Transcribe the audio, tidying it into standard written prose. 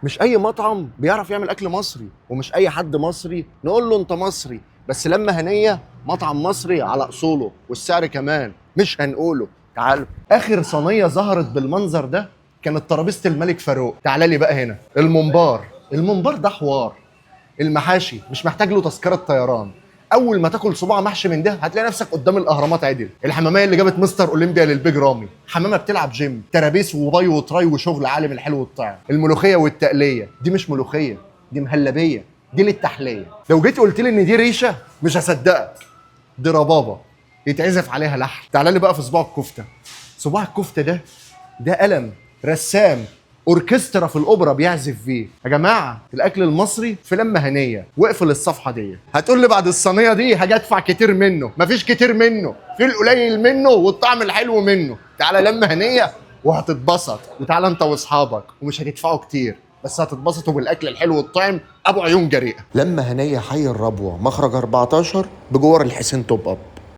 مش اي مطعم بيعرف يعمل اكل مصري، ومش اي حد مصري نقول له انت مصري. بس لما هنيه مطعم مصري على اصوله، والسعر كمان مش هنقوله. تعالوا، اخر صينيه ظهرت بالمنظر ده كانت ترابيزه الملك فاروق. تعالى لي بقى هنا الممبار. الممبار ده حوار. المحاشي مش محتاج له تذكره طيران. اول ما تاكل صباع محشي من ده هتلاقي نفسك قدام الاهرامات عدل. الحماميه اللي جابت مستر اولمبيا للبيج رامي، حمامه بتلعب جيم، ترابيس وباي وتراي وشغل عالم الحلو والطعم. الملوخيه والتقليه دي مش ملوخيه، دي مهلبيه، دي للتحليه. لو جيت قلت لي ان دي ريشه مش هصدقك، دي ربابه يتعزف عليها لحم. تعال لي بقى في صباع الكفته. صباع الكفته ده قلم رسام اوركسترا في الاوبرا بيعزف فيه. يا جماعه الاكل المصري في لمه هنيه. واقفل الصفحه دي. هتقول لي بعد الصينيه دي هاجي ادفع كتير منه. مفيش كتير منه، في القليل منه والطعم الحلو منه. تعالى لمه هنيه وهتتبسط، وتعالى انت واصحابك ومش هتدفعوا كتير، بس هتتبسطوا بالاكل الحلو والطعم ابو عيون جريئه. لمه هنيه حي الربوه، مخرج 14 بجوار الحسين توب اب.